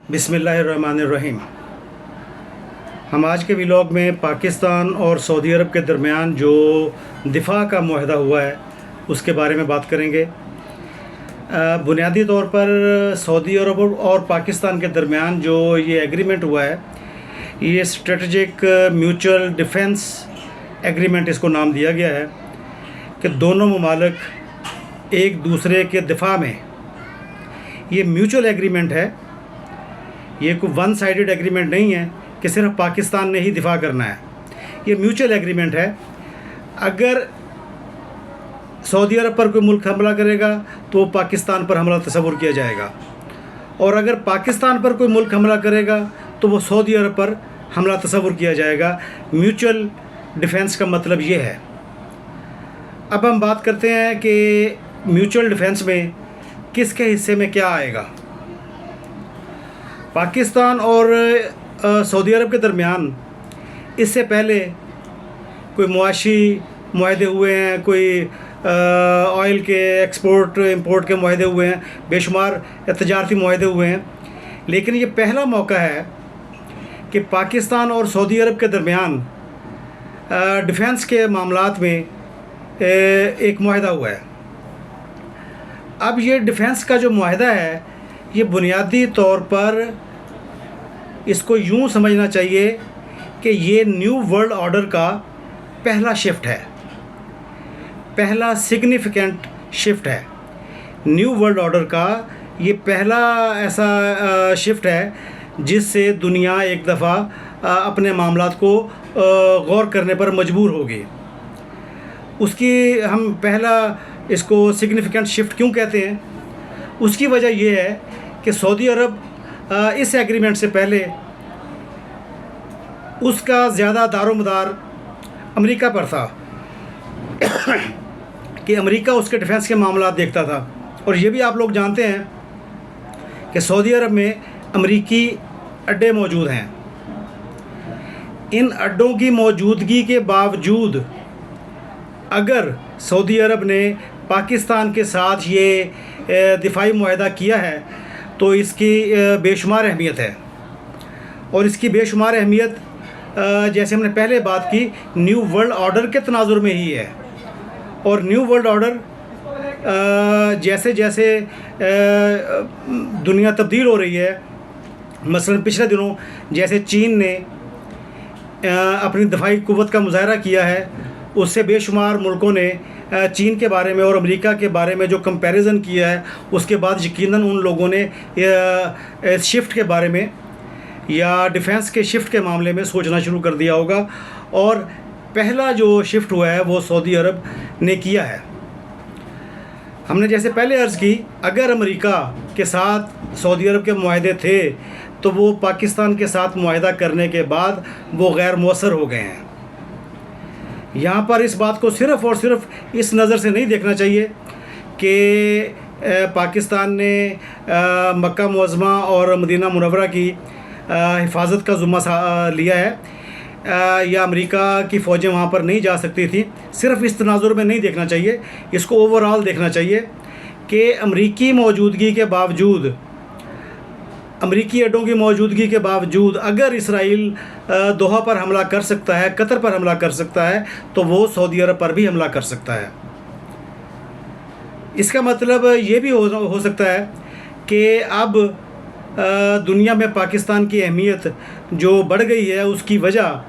बिस्मिल्लाहिर्रहमानिर्रहीम। हम आज के व्लॉग में पाकिस्तान और सऊदी अरब के दरमियान जो दिफा का मुआहदा हुआ है उसके बारे में बात करेंगे। बुनियादी तौर पर सऊदी अरब और पाकिस्तान के दरमियान जो ये एग्रीमेंट हुआ है, ये स्ट्रेटजिक म्यूचुअल डिफेंस एग्रीमेंट इसको नाम दिया गया है कि दोनों ममालिक एक दूसरे के दिफा में, ये म्यूचुअल एग्रीमेंट है, ये कोई वन साइडेड एग्रीमेंट नहीं है कि सिर्फ पाकिस्तान ने ही दिफा करना है। ये म्यूचुअल एग्रीमेंट है। अगर सऊदी अरब पर कोई मुल्क हमला करेगा तो पाकिस्तान पर हमला तस्वुर किया जाएगा, और अगर पाकिस्तान पर कोई मुल्क हमला करेगा तो वो सऊदी अरब पर हमला तस्वुर किया जाएगा। म्यूचुअल डिफेंस का मतलब ये है। अब हम बात करते हैं कि म्यूचुअल डिफेंस में किसके हिस्से में क्या आएगा। पाकिस्तान और सऊदी अरब के दरमियान इससे पहले कोई मुआशी मुआहदे हुए हैं, कोई ऑयल के एक्सपोर्ट इंपोर्ट के मुआहदे हुए हैं, बेशुमार तजारती मुआहदे हुए हैं, लेकिन ये पहला मौका है कि पाकिस्तान और सऊदी अरब के दरमियान डिफेंस के मामलात में एक मुआहदा हुआ है। अब ये डिफेंस का जो मुआहदा है, ये बुनियादी तौर पर इसको यूँ समझना चाहिए कि ये न्यू वर्ल्ड ऑर्डर का पहला शिफ्ट है, पहला सिग्निफिकेंट शिफ्ट है। न्यू वर्ल्ड ऑर्डर का ये पहला ऐसा शिफ्ट है जिससे दुनिया एक दफ़ा अपने मामलात को गौर करने पर मजबूर होगी। उसकी हम पहला इसको सिग्निफिकेंट शिफ्ट क्यों कहते हैं, उसकी वजह यह है कि सऊदी अरब इस एग्रीमेंट से पहले उसका ज़्यादा दारोमदार अमेरिका पर था कि अमेरिका उसके डिफेंस के मामला देखता था। और ये भी आप लोग जानते हैं कि सऊदी अरब में अमेरिकी अड्डे मौजूद हैं। इन अड्डों की मौजूदगी के बावजूद अगर सऊदी अरब ने पाकिस्तान के साथ ये दिफाई मुआहदा किया है तो इसकी बेशुमार अहमियत है। और इसकी बेशुमार अहमियत जैसे हमने पहले बात की, न्यू वर्ल्ड ऑर्डर के तनाजुर में ही है। और न्यू वर्ल्ड ऑर्डर जैसे जैसे दुनिया तब्दील हो रही है, मसलन पिछले दिनों जैसे चीन ने अपनी दफाई कुव्वत का मुजाहरा किया है, उससे बेशुमार मुल्कों ने चीन के बारे में और अमेरिका के बारे में जो कंपैरिजन किया है, उसके बाद यकीनन उन लोगों ने शिफ्ट के बारे में या डिफेंस के शिफ्ट के मामले में सोचना शुरू कर दिया होगा। और पहला जो शिफ्ट हुआ है वो सऊदी अरब ने किया है। हमने जैसे पहले अर्ज़ की, अगर अमेरिका के साथ सऊदी अरब के मुआहदे थे तो वो पाकिस्तान के साथ मुआहदा करने के बाद वो गैर मुअस्सर हो गए हैं। यहाँ पर इस बात को सिर्फ़ और सिर्फ इस नज़र से नहीं देखना चाहिए कि पाकिस्तान ने मक्का मुअज़्ज़मा और मदीना मुनव्वरा की हिफाजत का ज़िम्मा लिया है या अमेरिका की फ़ौजें वहाँ पर नहीं जा सकती थी। सिर्फ़ इस तनाजुर में नहीं देखना चाहिए, इसको ओवरऑल देखना चाहिए कि अमेरिकी मौजूदगी के बावजूद, अमेरिकी अड्डों की मौजूदगी के बावजूद अगर इसराइल दोहा पर हमला कर सकता है, कतर पर हमला कर सकता है, तो वो सऊदी अरब पर भी हमला कर सकता है। इसका मतलब ये भी हो सकता है कि अब दुनिया में पाकिस्तान की अहमियत जो बढ़ गई है, उसकी वजह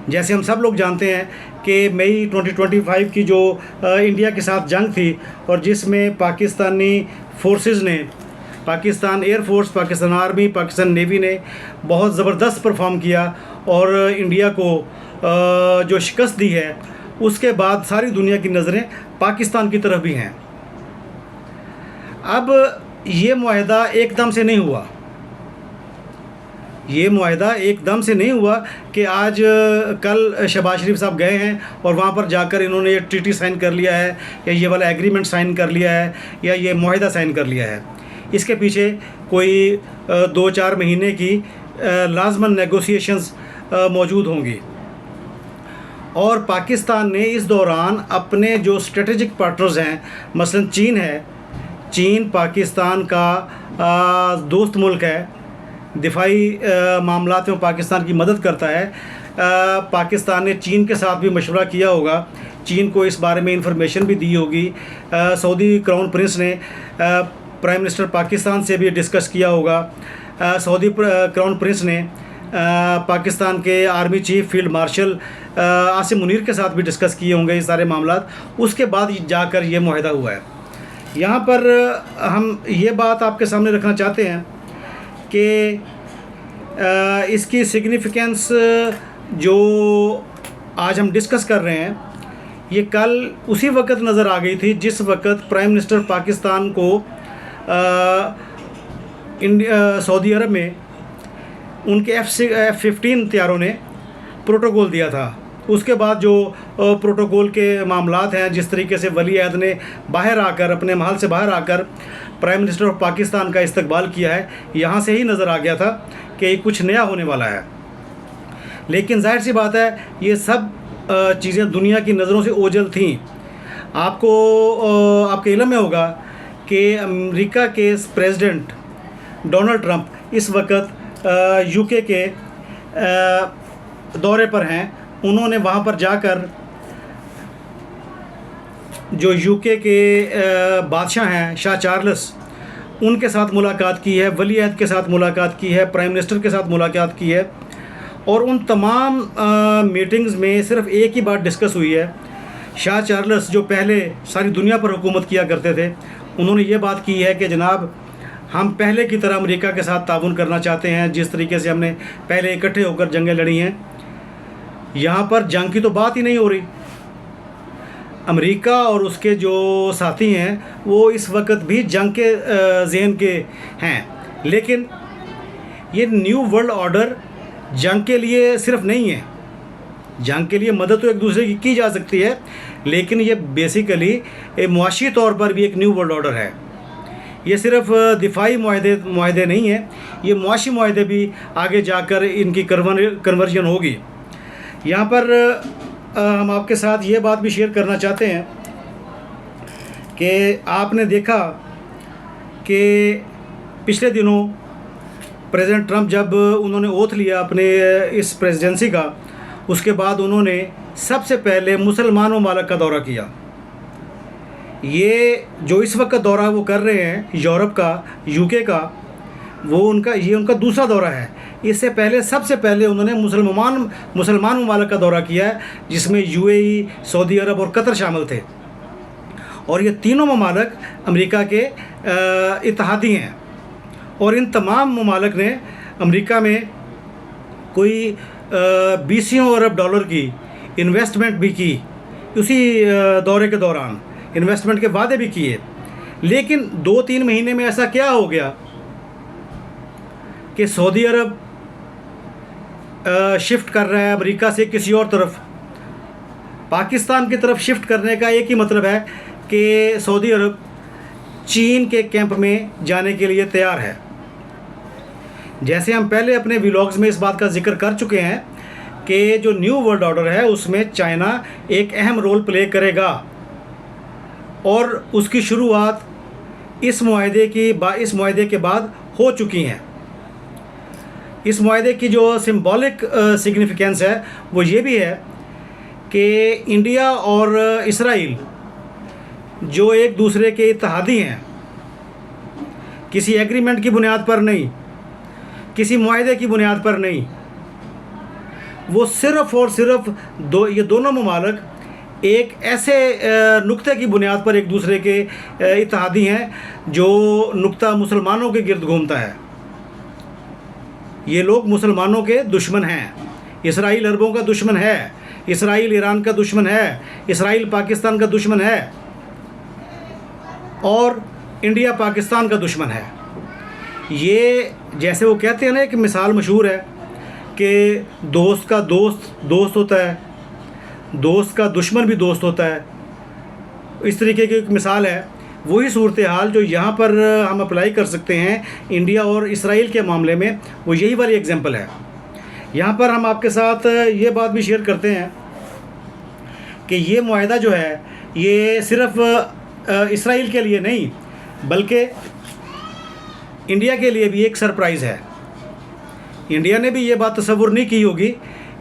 जैसे हम सब लोग जानते हैं कि मई 2025 की जो इंडिया के साथ जंग थी और जिसमें पाकिस्तानी फोर्सेस ने, Pakistan air force, Pakistan army, Pakistan navy ने बहुत ज़बरदस्त परफॉर्म किया और इंडिया को जो शिकस्त दी है, उसके बाद सारी दुनिया की नज़रें पाकिस्तान की तरफ भी हैं। अब ये मुआहदा एकदम से नहीं हुआ, ये मुआहदा एकदम से नहीं हुआ कि आज कल शहबाज शरीफ साहब गए हैं और वहाँ पर जाकर इन्होंने ये ट्रीटी साइन कर लिया है या ये वाला एग्रीमेंट साइन कर लिया है या ये मुआहदा साइन कर लिया है। इसके पीछे कोई 2-4 महीने की लाजमन नेगोशिएशंस मौजूद होंगी। और पाकिस्तान ने इस दौरान अपने जो स्ट्रेटेजिक पार्टनर्स हैं, मसलन चीन है, चीन पाकिस्तान का दोस्त मुल्क है, दिफाई मामलात में पाकिस्तान की मदद करता है। पाकिस्तान ने चीन के साथ भी मशवरा किया होगा, चीन को इस बारे में इंफॉर्मेशन भी दी होगी। सऊदी क्राउन प्रिंस ने प्राइम मिनिस्टर पाकिस्तान से भी डिस्कस किया होगा। सऊदी क्राउन प्रिंस ने पाकिस्तान के army chief field marshal Asim Munir के साथ भी डिस्कस किए होंगे ये सारे मामलात। उसके बाद जाकर ये मुआहदा हुआ है। यहाँ पर हम ये बात आपके सामने रखना चाहते हैं कि इसकी सिग्निफिकेंस जो आज हम डिस्कस कर रहे हैं, ये कल उसी वक्त नज़र आ गई थी जिस वक्त प्राइम मिनिस्टर पाकिस्तान को सऊदी अरब में उनके F-15 तैयारों ने प्रोटोकॉल दिया था। उसके बाद जो प्रोटोकॉल के मामलात हैं, जिस तरीके से वली अहद ने बाहर आकर, अपने महल से बाहर आकर प्राइम मिनिस्टर ऑफ पाकिस्तान का इस्तकबाल किया है, यहाँ से ही नज़र आ गया था कि कुछ नया होने वाला है। लेकिन जाहिर सी बात है, ये सब चीज़ें दुनिया की नज़रों से ओझल थीं। आपके इल्म में होगा कि अमेरिका के प्रेसिडेंट डोनाल्ड ट्रंप इस वक्त यूके के दौरे पर हैं। उन्होंने वहाँ पर जाकर जो यूके के बादशाह हैं, शाह चार्ल्स, उनके साथ मुलाकात की है, वली अहद के साथ मुलाकात की है, प्राइम मिनिस्टर के साथ मुलाकात की है। और उन तमाम मीटिंग्स में सिर्फ एक ही बात डिस्कस हुई है। शाह चार्ल्स जो पहले सारी दुनिया पर हुकूमत किया करते थे, उन्होंने ये बात की है कि जनाब, हम पहले की तरह अमेरिका के साथ ताउन करना चाहते हैं, जिस तरीके से हमने पहले इकट्ठे होकर जंगें लड़ी हैं। यहाँ पर जंग की तो बात ही नहीं हो रही। अमेरिका और उसके जो साथी हैं वो इस वक्त भी जंग के ज़हन के हैं। लेकिन ये न्यू वर्ल्ड ऑर्डर जंग के लिए सिर्फ नहीं है। जंग के लिए मदद तो एक दूसरे की जा सकती है, लेकिन ये बेसिकली मुआशी तौर पर भी एक न्यू वर्ल्ड ऑर्डर है। ये सिर्फ दिफाई मुआहदे नहीं है, ये मुआशी मुआहदे भी आगे जाकर इनकी कन्वर्जन होगी। यहाँ पर हम आपके साथ ये बात भी शेयर करना चाहते हैं कि आपने देखा कि पिछले दिनों प्रेसिडेंट ट्रंप जब उन्होंने ओथ लिया अपने इस प्रेसिडेंसी का, उसके बाद उन्होंने सबसे पहले मुसलमान ममालिक का दौरा किया। ये जो इस वक्त दौरा वो कर रहे हैं यूरोप का, यूके का, ये उनका दूसरा दौरा है। इससे पहले सबसे पहले उन्होंने मुसलमान ममालिक का दौरा किया है, जिसमें यूएई, सऊदी अरब और कतर शामिल थे। और ये तीनों ममालिक अमेरिका के इत्तेहादी हैं। और इन तमाम ममालिक ने अमेरिका में कोई 20 अरब डॉलर की इन्वेस्टमेंट भी की, उसी दौरे के दौरान इन्वेस्टमेंट के वादे भी किए। लेकिन 2-3 महीने में ऐसा क्या हो गया कि सऊदी अरब शिफ्ट कर रहा है अमेरिका से किसी और तरफ। पाकिस्तान की तरफ शिफ्ट करने का एक ही मतलब है कि सऊदी अरब चीन के कैंप में जाने के लिए तैयार है। जैसे हम पहले अपने व्लॉग्स में इस बात का जिक्र कर चुके हैं कि जो न्यू वर्ल्ड ऑर्डर है उसमें चाइना एक अहम रोल प्ले करेगा। और उसकी शुरुआत इस मुआहदे के बाद हो चुकी हैं। इस मुआहदे की जो सिंबॉलिक सिग्निफिकेंस है वो ये भी है कि इंडिया और इसराइल जो एक दूसरे के इत्तेहादी हैं, किसी एग्रीमेंट की बुनियाद पर नहीं, किसी मुआहदे की बुनियाद पर नहीं, वो सिर्फ़ और सिर्फ ये दोनों ममालिक एक ऐसे नुक्ते की बुनियाद पर एक दूसरे के इत्तेहादी हैं जो नुक्ता मुसलमानों के गिर्द घूमता है। ये लोग मुसलमानों के दुश्मन हैं। इसराइल अरबों का दुश्मन है, इसराइल ईरान का दुश्मन है, इसराइल पाकिस्तान का दुश्मन है, और इंडिया पाकिस्तान का दुश्मन है। ये जैसे वो कहते हैं ना, एक मिसाल मशहूर है कि दोस्त का दोस्त होता है, दोस्त का दुश्मन भी दोस्त होता है। इस तरीके की एक मिसाल है। वही सूरत हाल जो यहाँ पर हम अप्लाई कर सकते हैं इंडिया और इसराइल के मामले में, वो यही वाली एग्जांपल है। यहाँ पर हम आपके साथ ये बात भी शेयर करते हैं कि ये मुआहदा जो है ये सिर्फ़ इसराइल के लिए नहीं बल्कि इंडिया के लिए भी एक सरप्राइज़ है। इंडिया ने भी ये बात तसव्वुर नहीं की होगी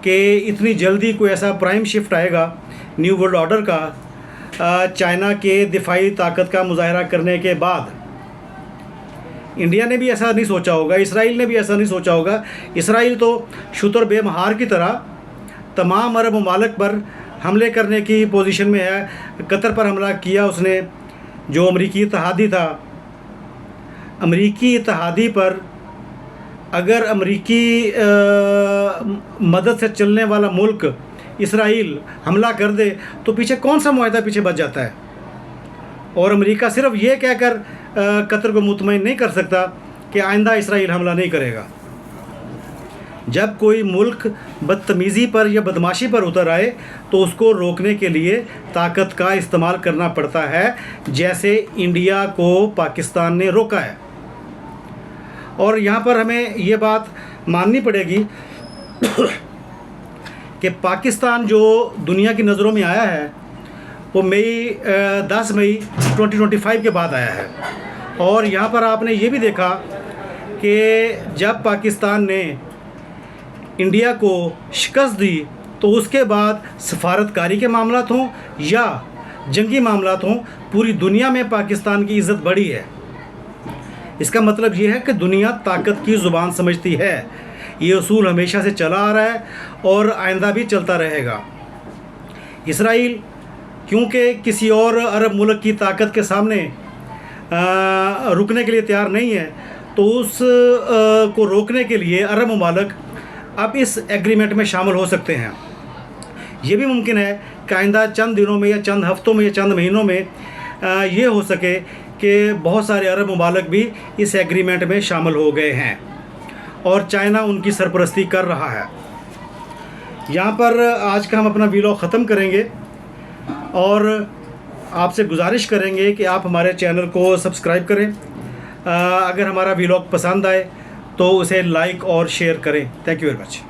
कि इतनी जल्दी कोई ऐसा प्राइम शिफ्ट आएगा न्यू वर्ल्ड ऑर्डर का चाइना के दिफाई ताकत का मुजाहरा करने के बाद। इंडिया ने भी ऐसा नहीं सोचा होगा, इसराइल ने भी ऐसा नहीं सोचा होगा। इसराइल तो शुतर बेमहार की तरह तमाम अरब ममालिक पर हमले करने की पोजीशन में है। कतर पर हमला किया उसने, जो अमरीकी इत्तेहादी था। अमरीकी इत्तेहादी पर अगर अमरीकी मदद से चलने वाला मुल्क इसराइल हमला कर दे तो पीछे कौन सा मुआहदा पीछे बच जाता है। और अमेरिका सिर्फ ये कहकर कतर को मुतमईन नहीं कर सकता कि आइंदा इसराइल हमला नहीं करेगा। जब कोई मुल्क बदतमीज़ी पर या बदमाशी पर उतर आए तो उसको रोकने के लिए ताकत का इस्तेमाल करना पड़ता है, जैसे इंडिया को पाकिस्तान ने रोका है। और यहाँ पर हमें ये बात माननी पड़ेगी कि पाकिस्तान जो दुनिया की नज़रों में आया है वो 10 मई 2025 के बाद आया है। और यहाँ पर आपने ये भी देखा कि जब पाकिस्तान ने इंडिया को शिकस्त दी तो उसके बाद सफारतकारी के मामलात हों या जंगी मामलात हों, पूरी दुनिया में पाकिस्तान की इज़्ज़त बढ़ी है। इसका मतलब ये है कि दुनिया ताकत की ज़ुबान समझती है। ये उसूल हमेशा से चला आ रहा है और आइंदा भी चलता रहेगा। इसराइल क्योंकि किसी और अरब मुल्क की ताकत के सामने रुकने के लिए तैयार नहीं है, तो उस को रोकने के लिए अरब ममालिक अब इस एग्रीमेंट में शामिल हो सकते हैं। ये भी मुमकिन है कि आइंदा चंद दिनों में या चंद हफ्तों में या चंद महीनों में ये हो सके कि बहुत सारे अरब ममालिक भी इस एग्रीमेंट में शामिल हो गए हैं और चाइना उनकी सरपरस्ती कर रहा है। यहाँ पर आज का हम अपना वीलॉग ख़त्म करेंगे और आपसे गुजारिश करेंगे कि आप हमारे चैनल को सब्सक्राइब करें। अगर हमारा वीलॉग पसंद आए तो उसे लाइक और शेयर करें। Thank you very much.